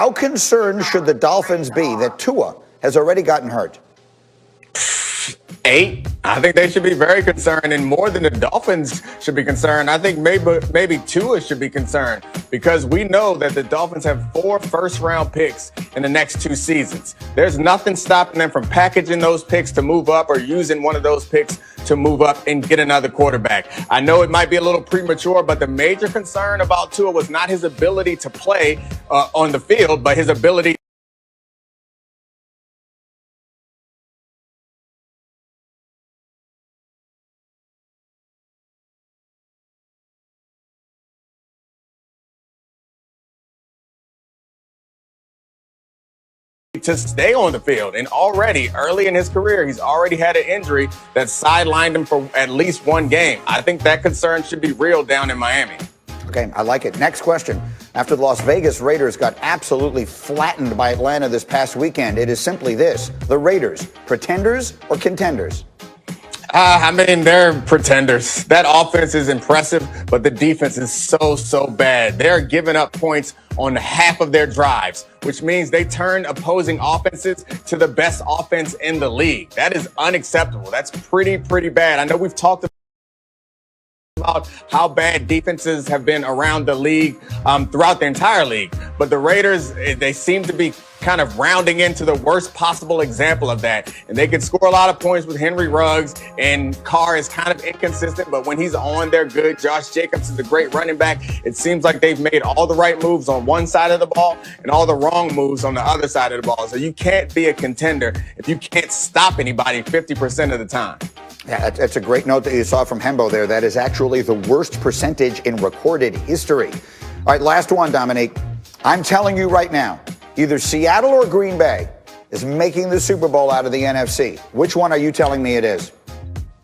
How concerned should the Dolphins be that Tua has already gotten hurt? 8. I think they should be very concerned, and more than the Dolphins should be concerned. I think maybe Tua should be concerned, because we know that the Dolphins have 4 first-round picks in the next 2 seasons. There's nothing stopping them from packaging those picks to move up, or using one of those picks to move up and get another quarterback. I know it might be a little premature, but the major concern about Tua was not his ability to play on the field, but his ability to stay on the field. And already early in his career, he's already had an injury that sidelined him for at least 1 game. I think that concern should be real down in Miami. Okay, I like it. Next question. After the Las Vegas Raiders got absolutely flattened by Atlanta this past weekend, it is simply this: the Raiders, pretenders or contenders? I mean, they're pretenders. That offense is impressive, but the defense is so bad. They're giving up points on half of their drives, which means they turn opposing offenses to the best offense in the league. That is unacceptable. That's pretty bad. I know we've talked about how bad defenses have been around the league throughout the entire league, but the Raiders, they seem to be kind of rounding into the worst possible example of that. And they can score a lot of points with Henry Ruggs, and Carr is kind of inconsistent, but when he's on, they're good. Josh Jacobs is a great running back. It seems like they've made all the right moves on one side of the ball and all the wrong moves on the other side of the ball. So you can't be a contender if you can't stop anybody 50% of the time. Yeah, that's a great note that you saw from Hembo there. That is actually the worst percentage in recorded history. All right, last one, Dominique. I'm telling you right now, either Seattle or Green Bay is making the Super Bowl out of the NFC. Which one are you telling me it is?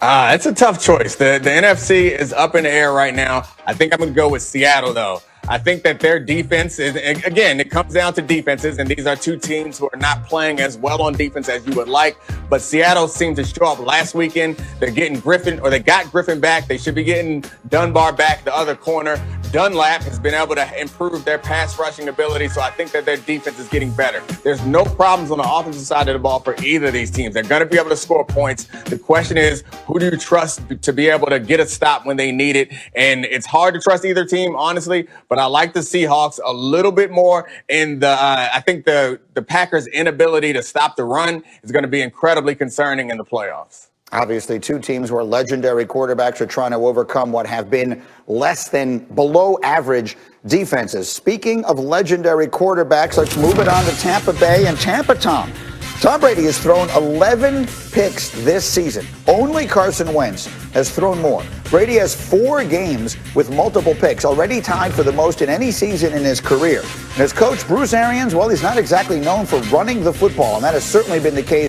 It's a tough choice. The NFC is up in the air right now. I think I'm going to go with Seattle, though. I think that their defense is, again, it comes down to defenses, and these are 2 teams who are not playing as well on defense as you would like. But Seattle seemed to show up last weekend. They're getting Griffin, or they got Griffin back. They should be getting Dunbar back, the other corner. Dunlap has been able to improve their pass rushing ability, so I think that their defense is getting better. There's no problems on the offensive side of the ball for either of these teams. They're going to be able to score points. The question is, who do you trust to be able to get a stop when they need it? And it's hard to trust either team, honestly, but I like the Seahawks a little bit more. And I think the Packers' inability to stop the run is going to be incredibly concerning in the playoffs. Obviously, 2 teams where legendary quarterbacks are trying to overcome what have been less than below average defenses. Speaking of legendary quarterbacks, let's move it on to Tampa Bay and Tampa, Tom. Tom Brady has thrown 11 picks this season. Only Carson Wentz has thrown more. Brady has 4 games with multiple picks, already tied for the most in any season in his career. And his coach, Bruce Arians, well, he's not exactly known for running the football, and that has certainly been the case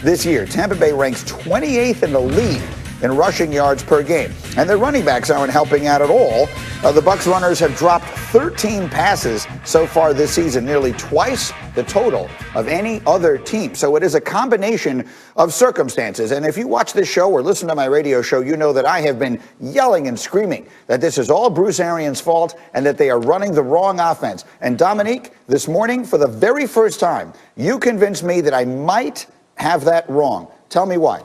this year. Tampa Bay ranks 28th in the league in rushing yards per game, and their running backs aren't helping out at all. The Bucs runners have dropped 13 passes so far this season, nearly twice the total of any other team. So it is a combination of circumstances. And if you watch this show or listen to my radio show, you know that I have been yelling and screaming that this is all Bruce Arians' fault and that they are running the wrong offense. And Dominique, this morning, for the very first time, you convinced me that I might have that wrong. Tell me why.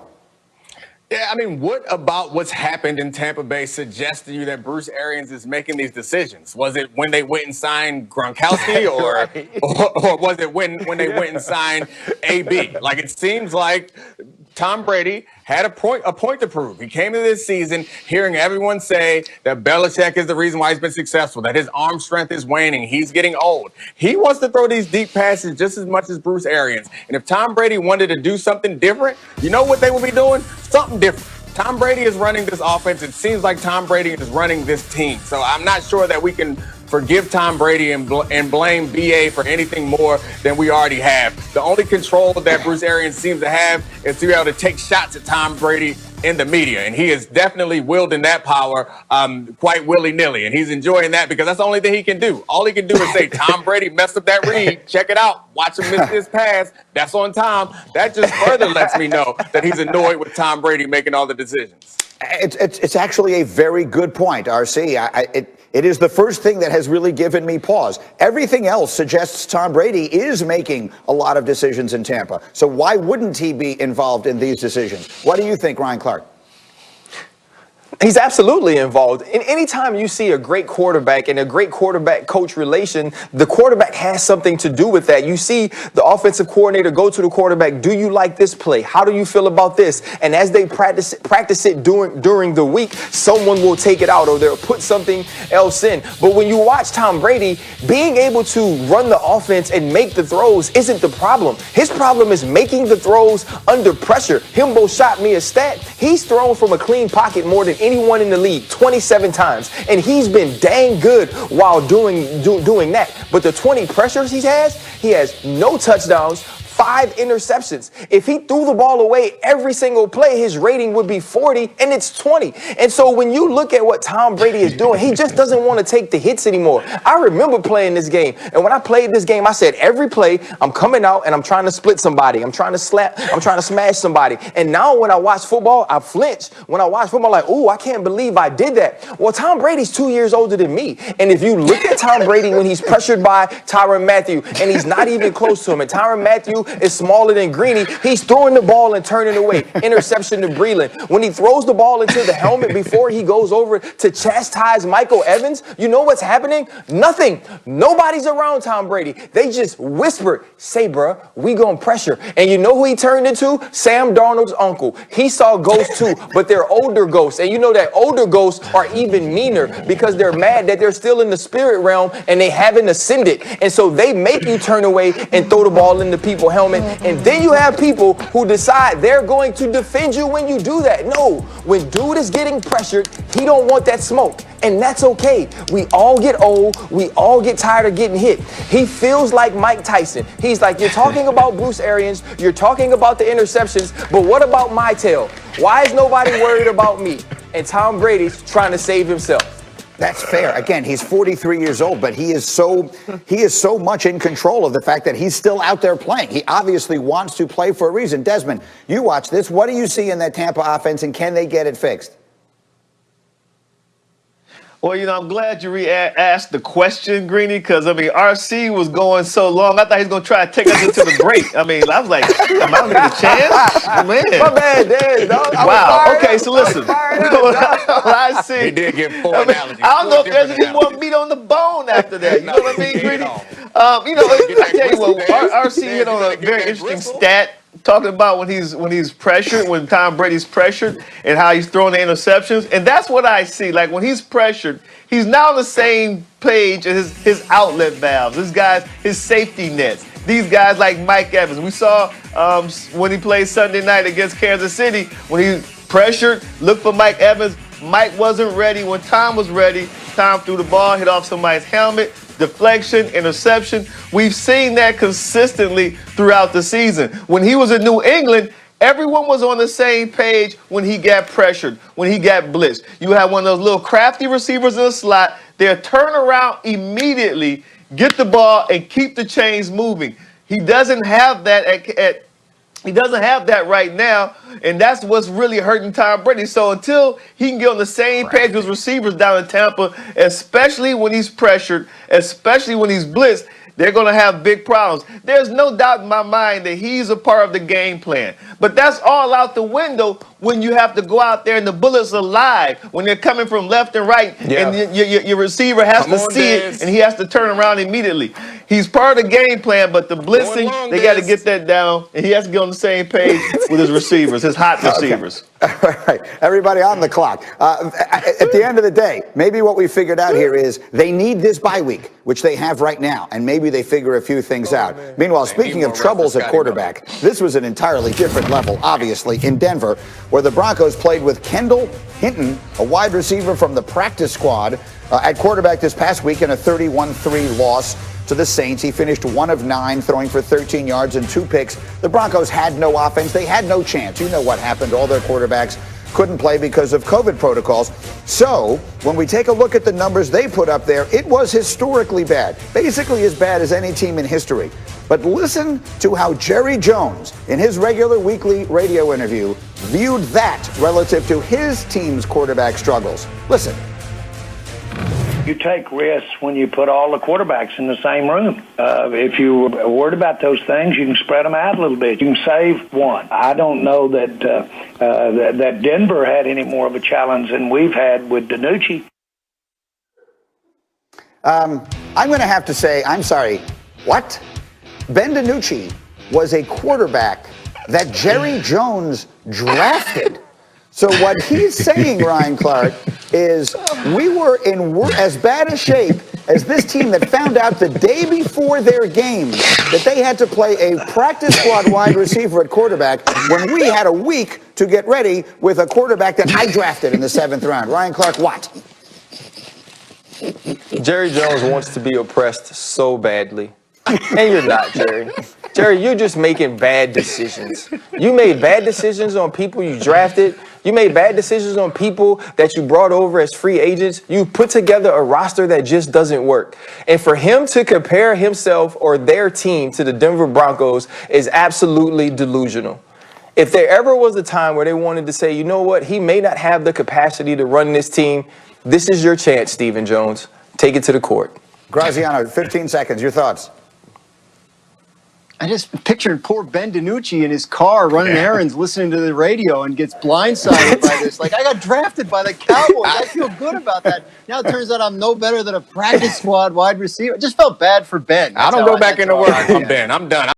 Yeah, I mean, what about what's happened in Tampa Bay suggests to you that Bruce Arians is making these decisions? Was it when they went and signed Gronkowski, or Right. or was it when they went and signed AB? Like, it seems like Tom Brady had a point to prove. He came into this season hearing everyone say that Belichick is the reason why he's been successful, that his arm strength is waning, he's getting old. He wants to throw these deep passes just as much as Bruce Arians. And if Tom Brady wanted to do something different, you know what they would be doing? Something different. Tom Brady is running this offense. It seems like Tom Brady is running this team. So I'm not sure that we can forgive Tom Brady and blame BA for anything more than we already have. The only control that Bruce Arians seems to have is to be able to take shots at Tom Brady in the media, and he is definitely wielding that power quite willy-nilly, and he's enjoying that because that's the only thing he can do. All he can do is say, Tom Brady messed up that read, check it out, watch him miss this pass, that's on Tom. That just further lets me know that he's annoyed with Tom Brady making all the decisions. It's actually a very good point, RC. It is the first thing that has really given me pause. Everything else suggests Tom Brady is making a lot of decisions in Tampa. So why wouldn't he be involved in these decisions? What do you think, Ryan Clark? He's absolutely involved. And anytime you see a great quarterback and a great quarterback-coach relation, the quarterback has something to do with that. You see the offensive coordinator go to the quarterback, do you like this play? How do you feel about this? And as they practice it during the week, someone will take it out or they'll put something else in. But when you watch Tom Brady, being able to run the offense and make the throws isn't the problem. His problem is making the throws under pressure. Himbo shot me a stat. He's thrown from a clean pocket more than anyone in the league 27 times, and he's been dang good while doing that. But the 20 pressures he has no touchdowns, 5 interceptions. If he threw the ball away every single play, his rating would be 40, and it's 20. And so when you look at what Tom Brady is doing, he just doesn't want to take the hits anymore. I remember playing this game, and when I played this game, I said every play, I'm coming out and I'm trying to split somebody. I'm trying to smash somebody. And now when I watch football, I flinch. When I watch football, I'm like, ooh, I can't believe I did that. Well, Tom Brady's 2 years older than me. And if you look at Tom Brady when he's pressured by Tyrann Mathieu, and he's not even close to him, and Tyrann Mathieu is smaller than Greeny, he's throwing the ball and turning away. Interception to Breeland. When he throws the ball into the helmet before he goes over to chastise Michael Evans, you know what's happening? Nothing. Nobody's around Tom Brady. They just whispered, say, bruh, we gonna pressure. And you know who he turned into? Sam Darnold's uncle. He saw ghosts too, but they're older ghosts. And you know that older ghosts are even meaner because they're mad that they're still in the spirit realm and they haven't ascended. And so they make you turn away and throw the ball in the people's helmet. And then you have people who decide they're going to defend you when you do that. No, when dude is getting pressured, he don't want that smoke. And that's okay. We all get old. We all get tired of getting hit. He feels like Mike Tyson. He's like, you're talking about Bruce Arians. You're talking about the interceptions. But what about my tail? Why is nobody worried about me? And Tom Brady's trying to save himself. That's fair. Again, he's 43 years old, but he is so much in control of the fact that he's still out there playing. He obviously wants to play for a reason. Desmond, you watch this. What do you see in that Tampa offense, and can they get it fixed? Well, I'm glad you asked the question, Greeny, because, RC was going so long. I thought he was going to try to take us into the break. I was like, am I going to get a chance? Man. My bad, Dad. Wow. Okay, so listen. What I see. He did get 4 analogies. I don't know if there's any more meat on the bone after that. You know what I mean, Greeny? I tell you what, RC hit on a very interesting stat. Talking about when he's pressured, when Tom Brady's pressured, and how he's throwing the interceptions, and that's what I see. Like when he's pressured, he's now on the same page as his outlet valves. His safety nets. These guys like Mike Evans. We saw when he played Sunday night against Kansas City, when he pressured, looked for Mike Evans. Mike wasn't ready. When Tom was ready, Tom threw the ball, hit off somebody's helmet. Deflection, interception. We've seen that consistently throughout the season. When he was in New England, everyone was on the same page when he got pressured, when he got blitzed. You have one of those little crafty receivers in the slot. They'll turn around immediately, get the ball, and keep the chains moving. He doesn't have that He doesn't have that right now, and that's what's really hurting Tom Brady. So until he can get on the same page with receivers down in Tampa, especially when he's pressured, especially when he's blitzed, they're going to have big problems. There's no doubt in my mind that he's a part of the game plan. But that's all out the window when you have to go out there and the bullets are live, when they're coming from left and right, and your receiver has to see it, and he has to turn around immediately. He's part of the game plan, but the blitzing, they got to get that down, and he has to get on the same page with his receivers, his hot receivers. All right, everybody on the clock. At the end of the day, maybe what we figured out here is they need this bye week, which they have right now, and maybe they figure a few things out. Meanwhile, speaking of troubles at quarterback, this was an entirely different level, obviously, in Denver, where the Broncos played with Kendall Hinton, a wide receiver from the practice squad, at quarterback this past week in a 31-3 loss to the Saints. He finished 1 of 9, throwing for 13 yards and 2 picks. The Broncos had no offense. They had no chance. You know what happened. All their quarterbacks couldn't play because of COVID protocols. So when we take a look at the numbers they put up there, it was historically bad, basically as bad as any team in history. But listen to how Jerry Jones, in his regular weekly radio interview, viewed that relative to his team's quarterback struggles. Listen. You take risks when you put all the quarterbacks in the same room. If you're worried about those things, you can spread them out a little bit. You can save one. I don't know that that Denver had any more of a challenge than we've had with DiNucci. I'm going to have to say, I'm sorry, what? Ben DiNucci was a quarterback that Jerry Jones drafted. So what he's saying, Ryan Clark, is we were in as bad a shape as this team that found out the day before their game that they had to play a practice squad wide receiver at quarterback when we had a week to get ready with a quarterback that I drafted in the 7th round. Ryan Clark, what? Jerry Jones wants to be oppressed so badly. And you're not, Jerry. Jerry, you're just making bad decisions. You made bad decisions on people you drafted. You made bad decisions on people that you brought over as free agents. You put together a roster that just doesn't work. And for him to compare himself or their team to the Denver Broncos is absolutely delusional. If there ever was a time where they wanted to say, you know what, he may not have the capacity to run this team, this is your chance, Stephen Jones. Take it to the court. Graziano, 15 seconds. Your thoughts? I just pictured poor Ben DiNucci in his car running errands, listening to the radio, and gets blindsided by this. Like, I got drafted by the Cowboys. I feel good about that. Now it turns out I'm no better than a practice squad wide receiver. I just felt bad for Ben. I don't go back into work. I'm Ben. I'm done.